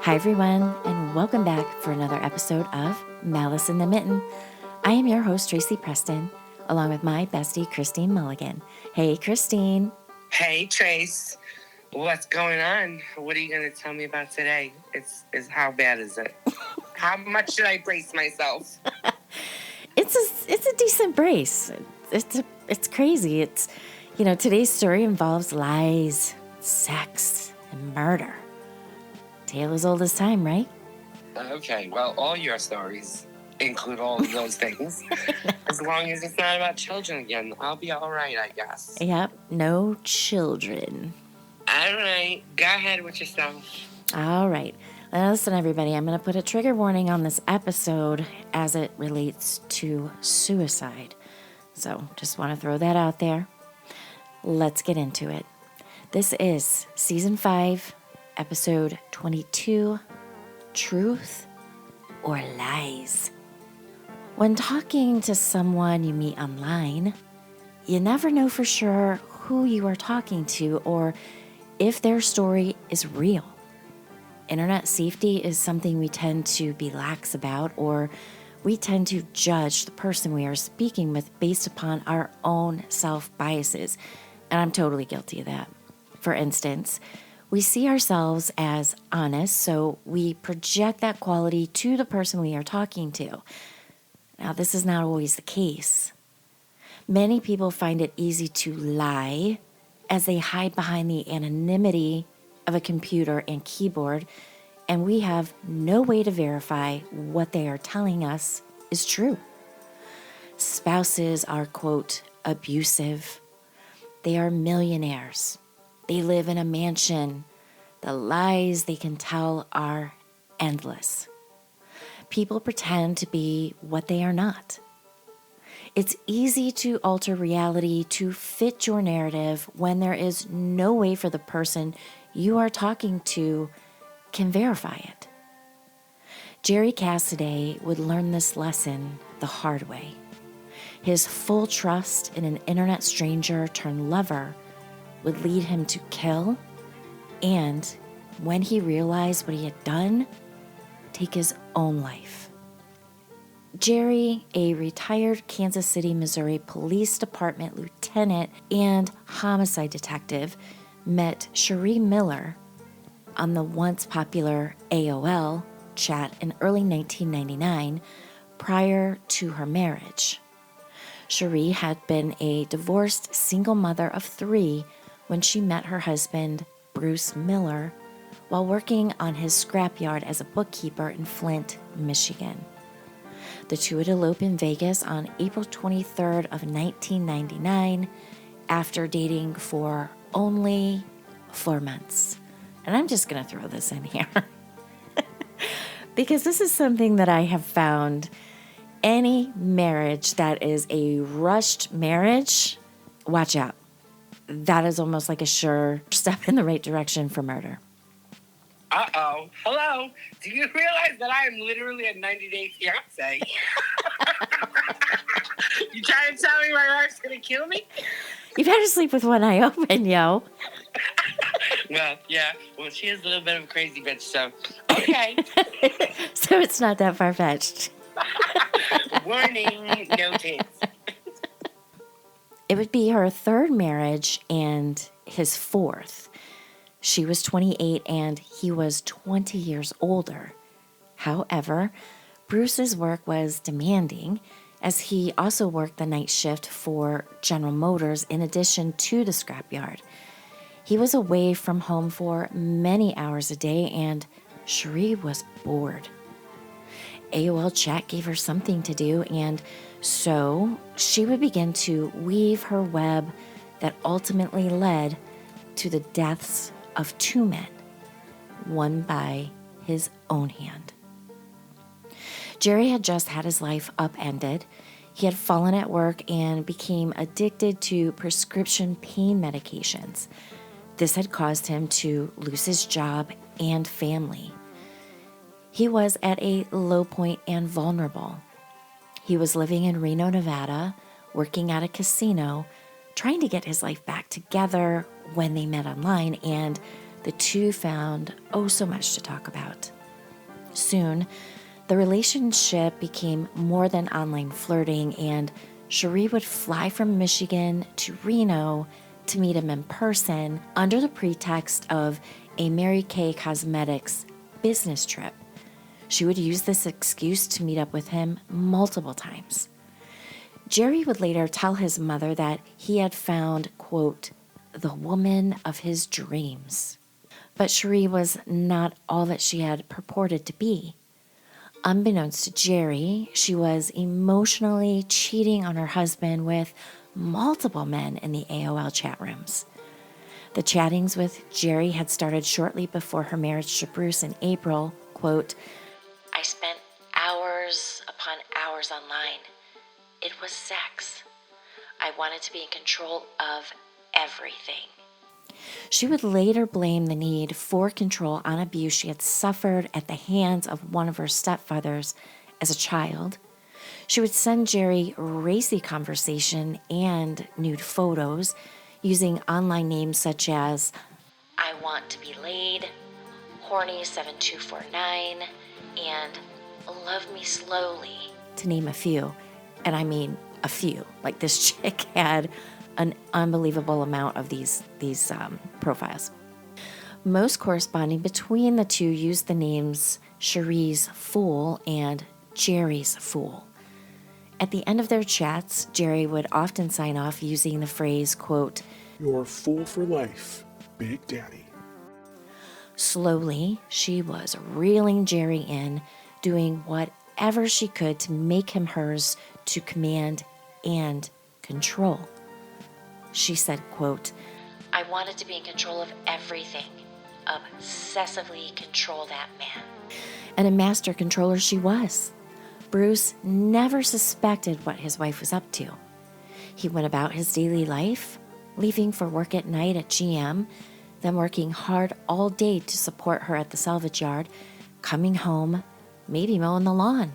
Hi, everyone, and welcome back for another episode of Malice in the Mitten. I am your host, Tracy Preston, along with my bestie, Christine Mulligan. Hey, Christine. Hey, Trace. What's going on? What are you going to tell me about today? It's how bad is it? How much should I brace myself? It's a decent brace. It's crazy. Today's story involves lies, sex, and murder. Tale as old as time, right? Okay, well, all your stories include all of those things. As long as it's not about children again, I'll be all right, I guess. Yep, no children. All right, go ahead with yourself. All right. Now listen, everybody, I'm going to put a trigger warning on this episode as it relates to suicide. So just want to throw that out there. Let's get into it. This is Season 5, Episode 22, Truth or Lies. When talking to someone you meet online, you never know for sure who you are talking to or if their story is real. Internet safety is something we tend to be lax about, or we tend to judge the person we are speaking with based upon our own self-biases. And I'm totally guilty of that. For instance, we see ourselves as honest, so we project that quality to the person we are talking to. Now, this is not always the case. Many people find it easy to lie as they hide behind the anonymity of a computer and keyboard, and we have no way to verify what they are telling us is true. Spouses are, quote, abusive. They are millionaires. They live in a mansion. The lies they can tell are endless. People pretend to be what they are not. It's easy to alter reality to fit your narrative when there is no way for the person you are talking to can verify it. Jerry Cassidy would learn this lesson the hard way. His full trust in an internet stranger turned lover would lead him to kill, and when he realized what he had done, take his own life. Jerry, a retired Kansas City, Missouri Police Department lieutenant and homicide detective, met Sharee Miller on the once popular AOL chat in early 1999 prior to her marriage. Sharee had been a divorced single mother of 3 when she met her husband, Bruce Miller, while working on his scrapyard as a bookkeeper in Flint, Michigan. The two would elope in Vegas on April 23rd of 1999 after dating for only 4 months. And I'm just going to throw this in here because this is something that I have found. Any marriage that is a rushed marriage, watch out. That is almost like a sure step in the right direction for murder. Uh-oh. Hello. Do you realize that I am literally a 90-day fiance? You trying to tell me my wife's going to kill me? You better sleep with one eye open, yo. Well, yeah. Well, she is a little bit of a crazy bitch, so okay. So it's not that far-fetched. Warning, noted. It would be her 3rd marriage and his 4th. She was 28 and he was 20 years older. However, Bruce's work was demanding as he also worked the night shift for General Motors in addition to the scrapyard. He was away from home for many hours a day and Sharee was bored. AOL chat gave her something to do, and so she would begin to weave her web that ultimately led to the deaths of 2 men, one by his own hand. Jerry had just had his life upended. He had fallen at work and became addicted to prescription pain medications. This had caused him to lose his job and family. He was at a low point and vulnerable. He was living in Reno, Nevada, working at a casino, trying to get his life back together when they met online, and the two found so much to talk about. Soon, the relationship became more than online flirting, and Sharee would fly from Michigan to Reno to meet him in person under the pretext of a Mary Kay Cosmetics business trip. She would use this excuse to meet up with him multiple times. Jerry would later tell his mother that he had found, quote, the woman of his dreams. But Sharee was not all that she had purported to be. Unbeknownst to Jerry, she was emotionally cheating on her husband with multiple men in the AOL chat rooms. The chattings with Jerry had started shortly before her marriage to Bruce in April. Quote, I spent hours upon hours online. It was sex. I wanted to be in control of everything. She would later blame the need for control on abuse she had suffered at the hands of one of her stepfathers as a child. She would send Jerry racy conversation and nude photos using online names such as I want to be laid, horny7249, and love me slowly, to name a few. And I mean a few. Like, this chick had an unbelievable amount of these profiles. Most corresponding between the two used the names Sharee's Fool and Jerry's Fool. At the end of their chats, Jerry would often sign off using the phrase, quote, You're fool for life, Big Daddy. Slowly, she was reeling Jerry in, doing whatever she could to make him hers to command and control. She said, quote, I wanted to be in control of everything, obsessively control that man. And a master controller she was. Bruce never suspected what his wife was up to. He went about his daily life, leaving for work at night at GM, then working hard all day to support her at the salvage yard, coming home, maybe mowing the lawn,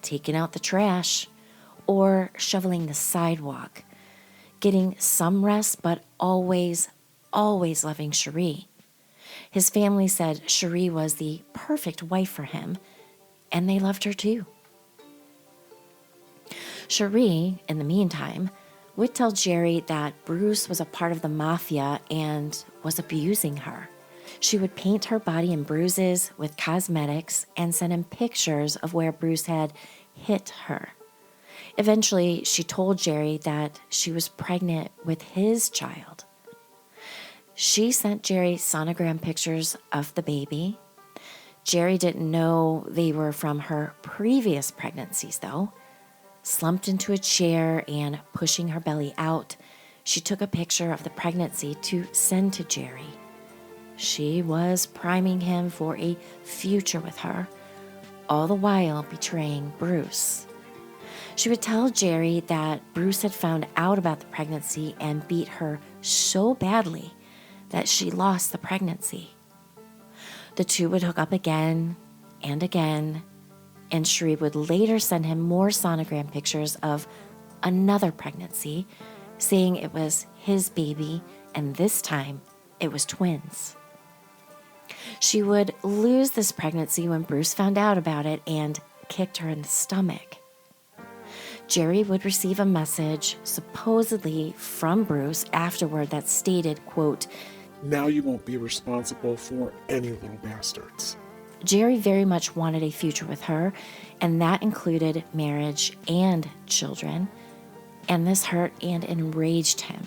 taking out the trash, or shoveling the sidewalk, getting some rest, but always loving Sharee. His family said Sharee was the perfect wife for him, and they loved her too. Sharee, in the meantime, would tell Jerry that Bruce was a part of the mafia and was abusing her. She would paint her body in bruises with cosmetics and send him pictures of where Bruce had hit her. Eventually, she told Jerry that she was pregnant with his child. She sent Jerry sonogram pictures of the baby. Jerry didn't know they were from her previous pregnancies, though. Slumped into a chair and pushing her belly out, she took a picture of the pregnancy to send to Jerry. She was priming him for a future with her, all the while betraying Bruce. She would tell Jerry that Bruce had found out about the pregnancy and beat her so badly that she lost the pregnancy. The two would hook up again and again, and Sharee would later send him more sonogram pictures of another pregnancy, saying it was his baby, and this time it was twins. She would lose this pregnancy when Bruce found out about it and kicked her in the stomach. Jerry would receive a message, supposedly from Bruce, afterward that stated, quote, Now you won't be responsible for any little bastards. Jerry very much wanted a future with her, and that included marriage and children, and this hurt and enraged him.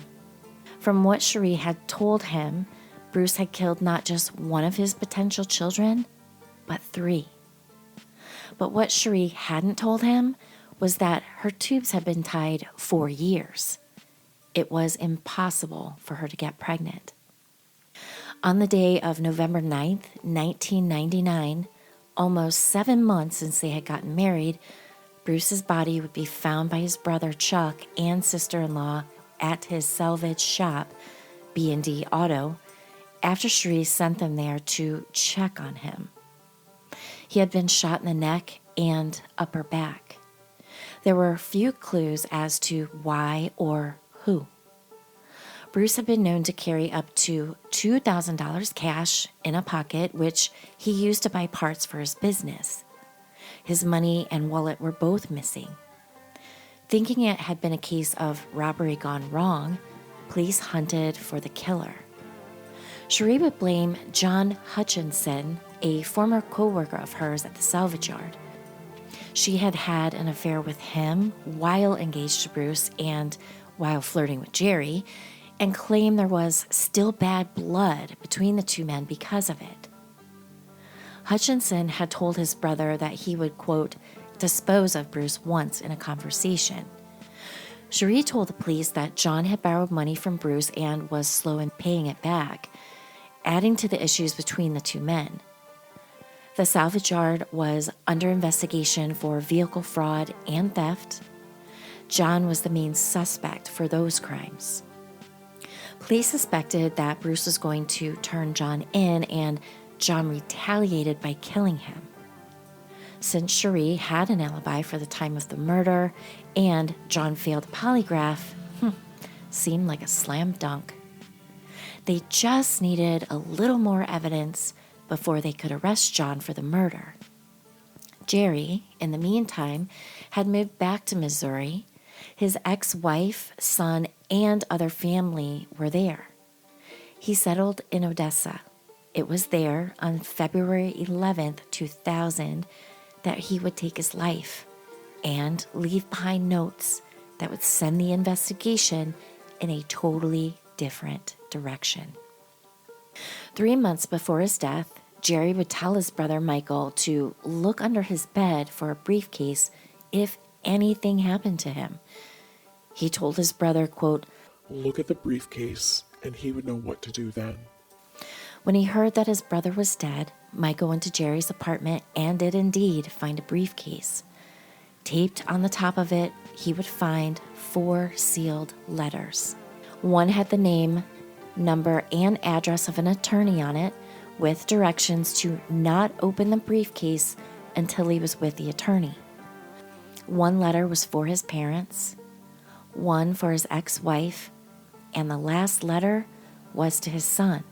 From what Sharee had told him, Bruce had killed not just one of his potential children, but 3. But what Sharee hadn't told him was that her tubes had been tied for years. It was impossible for her to get pregnant. On the day of November 9th, 1999, almost 7 months since they had gotten married, Bruce's body would be found by his brother Chuck and sister-in-law at his salvage shop, B&D Auto, after Sharee sent them there to check on him. He had been shot in the neck and upper back. There were few clues as to why or who. Bruce had been known to carry up to $2,000 cash in a pocket, which he used to buy parts for his business. His money and wallet were both missing. Thinking it had been a case of robbery gone wrong, police hunted for the killer. Sharee would blame John Hutchinson, a former co-worker of hers at the salvage yard. She had had an affair with him while engaged to Bruce and while flirting with Jerry, and claimed there was still bad blood between the two men because of it. Hutchinson had told his brother that he would, quote, dispose of Bruce once in a conversation. Sharee told the police that John had borrowed money from Bruce and was slow in paying it back, adding to the issues between the two men. The salvage yard was under investigation for vehicle fraud and theft. John was the main suspect for those crimes. Police suspected that Bruce was going to turn John in, and John retaliated by killing him. Since Sharee had an alibi for the time of the murder and John failed a polygraph, seemed like a slam dunk. They just needed a little more evidence before they could arrest John for the murder. Jerry, in the meantime, had moved back to Missouri. His ex-wife, son, and other family were there. He settled in Odessa. It was there on February 11th, 2000, that he would take his life and leave behind notes that would send the investigation in a totally different direction. 3 months before his death, Jerry would tell his brother Michael to look under his bed for a briefcase if anything happened to him. He told his brother, quote, look at the briefcase and he would know what to do then. When he heard that his brother was dead, Michael went to Jerry's apartment and did indeed find a briefcase. Taped on the top of it, he would find 4 sealed letters. One had the name, number, and address of an attorney on it, with directions to not open the briefcase until he was with the attorney. One letter was for his parents, one for his ex-wife, and the last letter was to his son.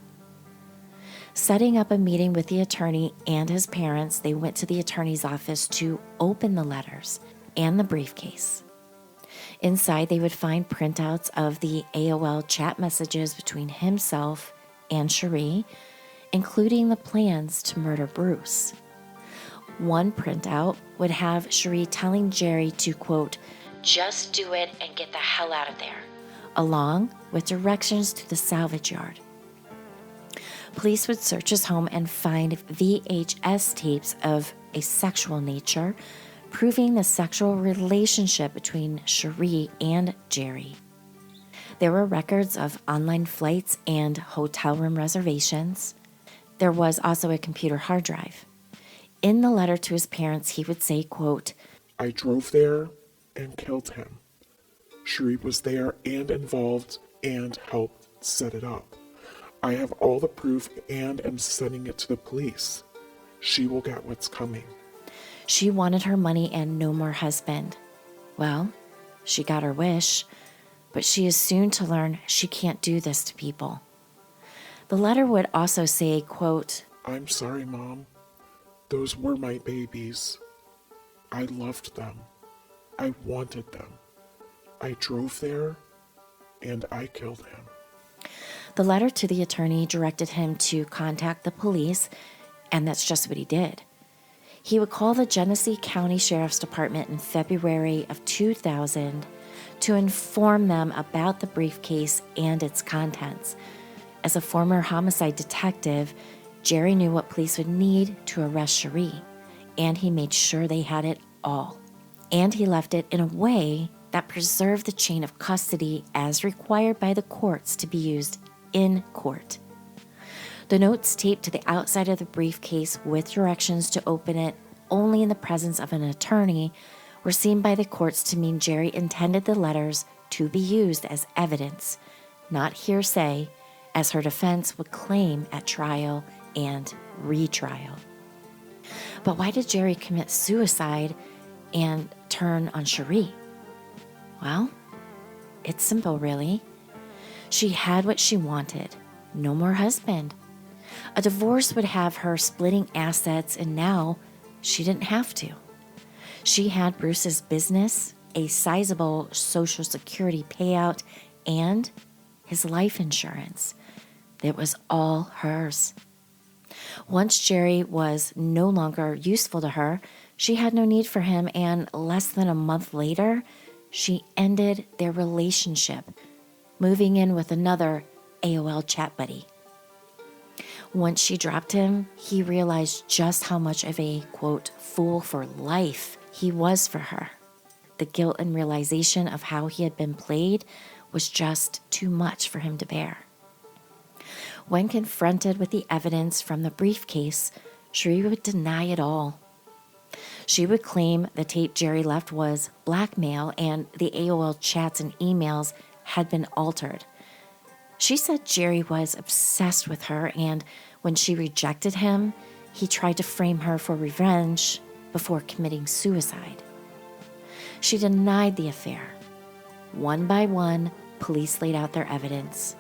Setting up a meeting with the attorney and his parents, they went to the attorney's office to open the letters and the briefcase. Inside, they would find printouts of the AOL chat messages between himself and Sharee, including the plans to murder Bruce. One printout would have Sharee telling Jerry to, quote, just do it and get the hell out of there, along with directions to the salvage yard. Police would search his home and find VHS tapes of a sexual nature, proving the sexual relationship between Sharee and Jerry. There were records of online flights and hotel room reservations. There was also a computer hard drive. In the letter to his parents, he would say, quote, I drove there and killed him. Sharee was there and involved and helped set it up. I have all the proof and am sending it to the police. She will get what's coming. She wanted her money and no more husband. Well, she got her wish, but she is soon to learn she can't do this to people. The letter would also say, quote, I'm sorry, Mom. Those were my babies. I loved them. I wanted them. I drove there and I killed him. The letter to the attorney directed him to contact the police, and that's just what he did. He would call the Genesee County Sheriff's Department in February of 2000 to inform them about the briefcase and its contents. As a former homicide detective, Jerry knew what police would need to arrest Sharee, and he made sure they had it all. And he left it in a way that preserved the chain of custody as required by the courts to be used in court. The notes taped to the outside of the briefcase with directions to open it only in the presence of an attorney were seen by the courts to mean Jerry intended the letters to be used as evidence, not hearsay, as her defense would claim at trial and retrial. But why did Jerry commit suicide and turn on Sharee? Well, it's simple, really. She had what she wanted. No more husband. A divorce would have her splitting assets, and now she didn't have to. She had Bruce's business, a sizable Social Security payout, and his life insurance. It was all hers. Once Jerry was no longer useful to her, she had no need for him, and less than a month later, she ended their relationship, moving in with another AOL chat buddy. Once she dropped him, he realized just how much of a, quote, fool for life he was for her. The guilt and realization of how he had been played was just too much for him to bear. When confronted with the evidence from the briefcase, Sharee would deny it all. She would claim the tape Jerry left was blackmail and the AOL chats and emails had been altered. She said Jerry was obsessed with her, and when she rejected him, he tried to frame her for revenge before committing suicide. She denied the affair. One by one, police laid out their evidence.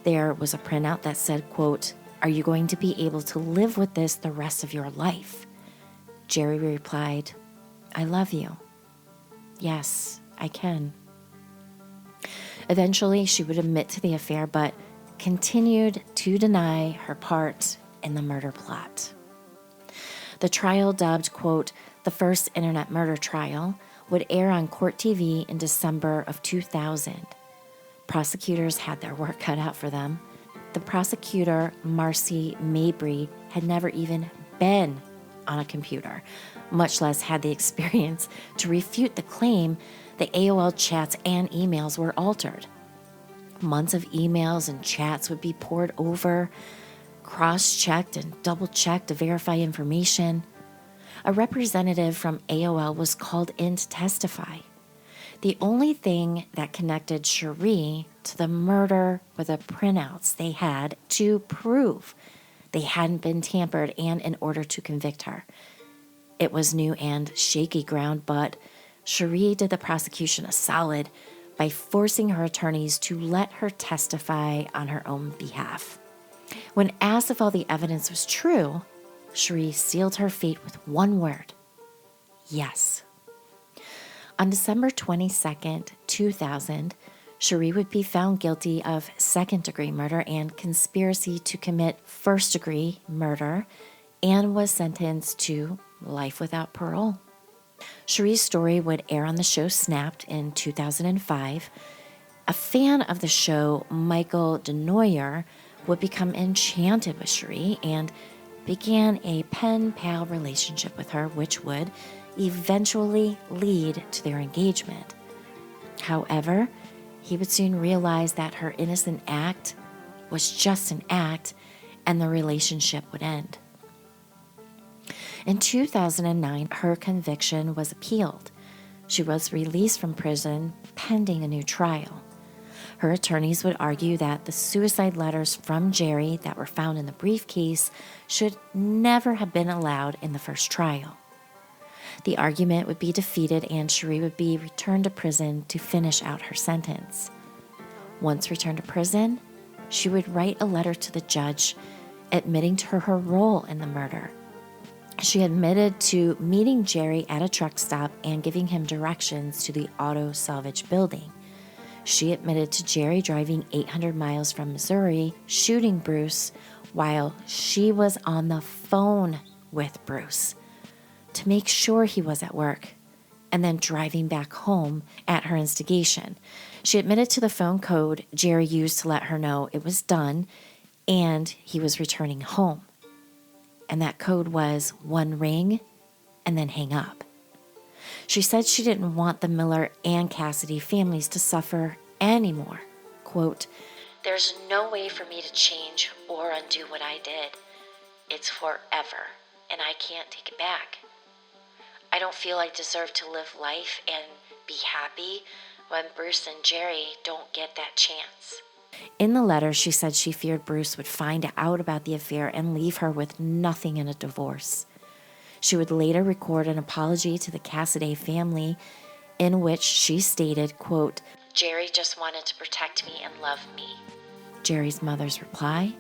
There was a printout that said, quote, "Are you going to be able to live with this the rest of your life?" Jerry replied, "I love you. Yes, I can." Eventually, she would admit to the affair, but continued to deny her part in the murder plot. The trial, dubbed, quote, "the first internet murder trial," would air on Court TV in December of 2000. Prosecutors had their work cut out for them. The prosecutor, Marcy Mabry, had never even been on a computer, much less had the experience to refute the claim the AOL chats and emails were altered. Months of emails and chats would be poured over, cross-checked and double-checked to verify information. A representative from AOL was called in to testify. The only thing that connected Sharee to the murder were the printouts they had to prove they hadn't been tampered and in order to convict her. It was new and shaky ground, but Sharee did the prosecution a solid by forcing her attorneys to let her testify on her own behalf. When asked if all the evidence was true, Sharee sealed her fate with one word: yes. On December 22nd, 2000, Sharee would be found guilty of second-degree murder and conspiracy to commit first-degree murder and was sentenced to life without parole. Sharee's story would air on the show Snapped in 2005. A fan of the show, Michael DeNoyer, would become enchanted with Sharee and began a pen-pal relationship with her, which would eventually lead to their engagement. However, he would soon realize that her innocent act was just an act, and the relationship would end. In 2009, her conviction was appealed. She was released from prison pending a new trial. Her attorneys would argue that the suicide letters from Jerry that were found in the briefcase should never have been allowed in the first trial. The argument would be defeated and Sharee would be returned to prison to finish out her sentence. Once returned to prison, she would write a letter to the judge admitting to her role in the murder. She admitted to meeting Jerry at a truck stop and giving him directions to the auto salvage building. She admitted to Jerry driving 800 miles from Missouri, shooting Bruce while she was on the phone with Bruce to make sure he was at work, and then driving back home at her instigation. She admitted to the phone code Jerry used to let her know it was done and he was returning home. And that code was 1 ring and then hang up. She said she didn't want the Miller and Cassidy families to suffer anymore. Quote, "There's no way for me to change or undo what I did. It's forever, and I can't take it back. I don't feel I deserve to live life and be happy when Bruce and Jerry don't get that chance." In the letter, she said she feared Bruce would find out about the affair and leave her with nothing in a divorce. She would later record an apology to the Cassidy family in which she stated, quote, Jerry just wanted to protect me and love me. Jerry's mother's reply,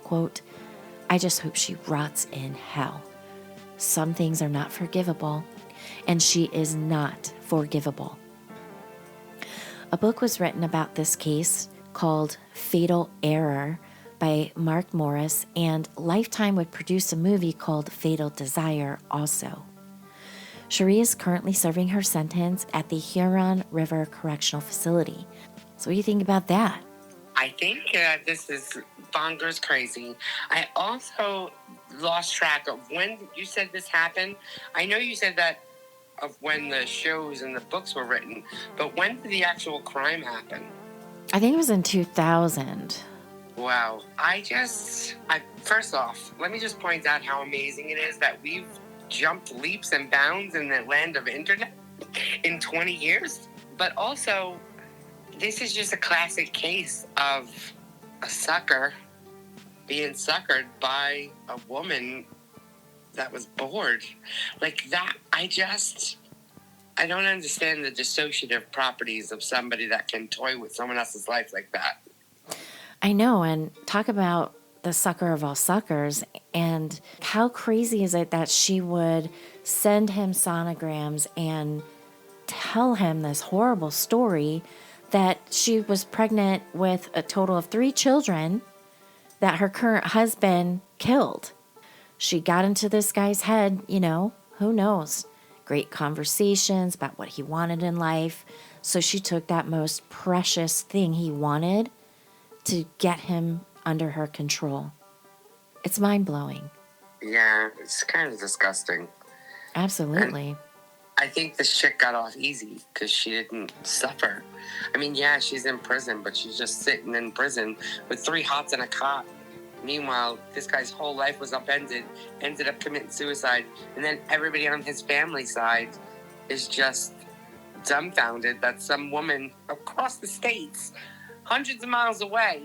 quote, I just hope she rots in hell. Some things are not forgivable, and she is not forgivable. A book was written about this case called Fatal Error by Mark Morris, and Lifetime would produce a movie called Fatal Desire also. Sharee is currently serving her sentence at the Huron River Correctional Facility. So what do you think about that? I think this is bonkers crazy. I also lost track of when you said this happened. I know you said that of when the shows and the books were written, but when did the actual crime happen? I think it was in 2000. Wow. First off, let me just point out how amazing it is that we've jumped leaps and bounds in the land of internet in 20 years. But also, this is just a classic case of a sucker being suckered by a woman that was bored. Like that, I don't understand the dissociative properties of somebody that can toy with someone else's life like that. I know, and talk about the sucker of all suckers, and how crazy is it that she would send him sonograms and tell him this horrible story that she was pregnant with a total of 3 children that her current husband killed. She got into this guy's head, who knows? Great conversations about what he wanted in life. So she took that most precious thing he wanted to get him under her control. It's mind-blowing. Yeah, it's kind of disgusting. Absolutely. And I think this chick got off easy because she didn't suffer. I mean, yeah, she's in prison, but she's just sitting in prison with 3 hots and a cot. Meanwhile, this guy's whole life was upended, ended up committing suicide, and then everybody on his family side is just dumbfounded that some woman across the states, hundreds of miles away,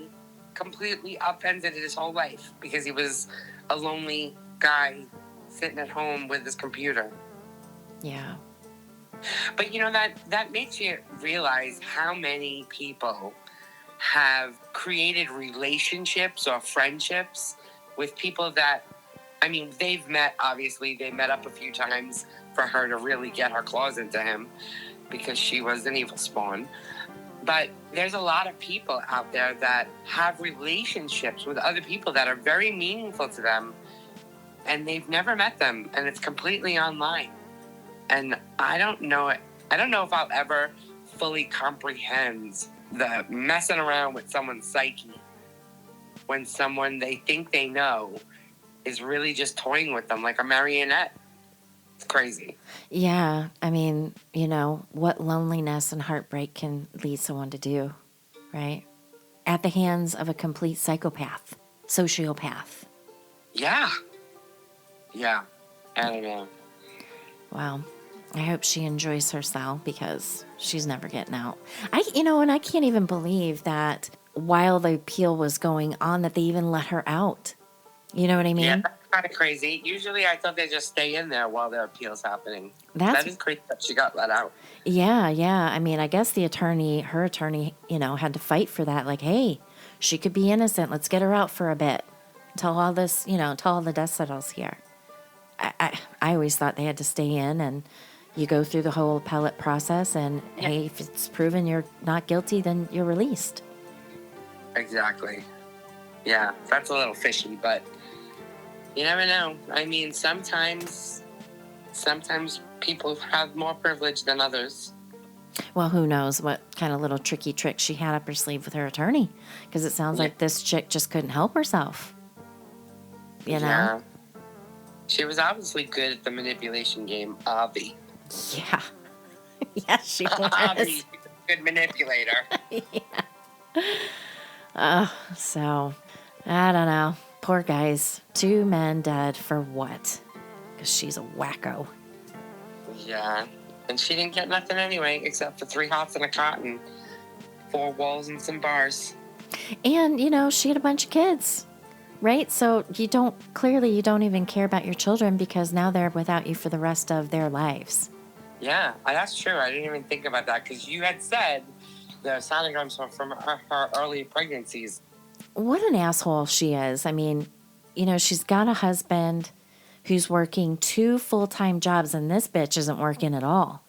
completely upended his whole life because he was a lonely guy sitting at home with his computer. Yeah. But that makes you realize how many people have created relationships or friendships with people that, they've met, obviously, they met up a few times for her to really get her claws into him because she was an evil spawn. But there's a lot of people out there that have relationships with other people that are very meaningful to them, and they've never met them, and it's completely online. And I don't know if I'll ever fully comprehend the messing around with someone's psyche when someone they think they know is really just toying with them like a marionette. It's crazy. Yeah. What loneliness and heartbreak can lead someone to do, right? At the hands of a complete psychopath, sociopath. Yeah. Yeah. I don't know. Wow. I hope she enjoys her cell because she's never getting out. And I can't even believe that while the appeal was going on that they even let her out. You know what I mean? Yeah, that's kind of crazy. Usually I thought they just stay in there while their appeal's happening. That is crazy that she got let out. Yeah. I guess her attorney, had to fight for that. Like, hey, she could be innocent. Let's get her out for a bit. Until all this, until all the dust settles here. I always thought they had to stay in, and you go through the whole appellate process, and hey, if it's proven you're not guilty, then you're released. Exactly. Yeah, that's a little fishy, but you never know. Sometimes people have more privilege than others. Well, who knows what kind of little tricky trick she had up her sleeve with her attorney, because it sounds like this chick just couldn't help herself. You know? Yeah. She was obviously good at the manipulation game, Avi. Yeah. Yeah, she was. Avi, good manipulator. Yeah. So, I don't know. Poor guys. 2 men dead for what? Because she's a wacko. Yeah. And she didn't get nothing anyway, except for 3 hots and a cot and 4 walls and some bars. And, she had a bunch of kids. Right? So you don't even care about your children because now they're without you for the rest of their lives. Yeah, that's true. I didn't even think about that because you had said the sonograms from her early pregnancies. What an asshole she is. I mean, you know, she's got a husband who's working 2 full-time jobs, and this bitch isn't working at all.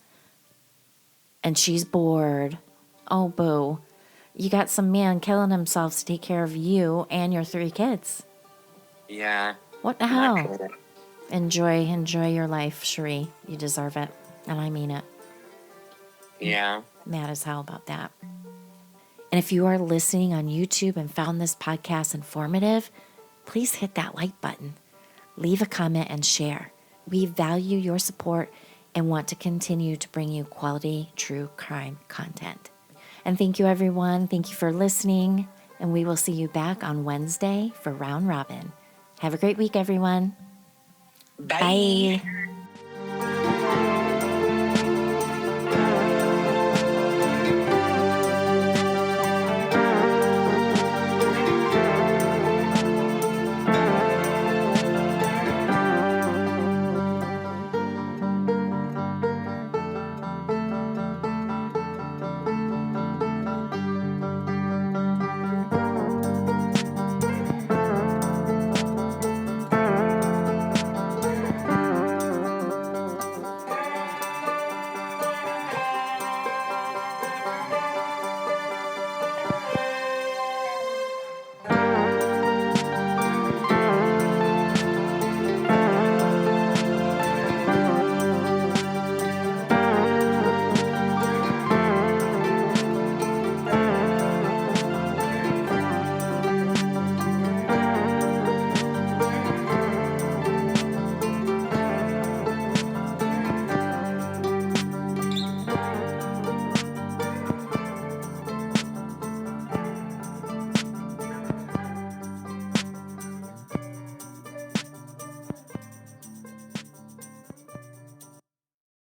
And she's bored. Oh, boo. You got some man killing himself to take care of you and your 3 kids. Yeah. What the hell? Enjoy your life, Sharee. You deserve it. And I mean it. Yeah. Mad as hell about that. And if you are listening on YouTube and found this podcast informative, please hit that like button. Leave a comment and share. We value your support and want to continue to bring you quality true crime content. And thank you, everyone. Thank you for listening. And we will see you back on Wednesday for Round Robin. Have a great week, everyone. Bye. Bye.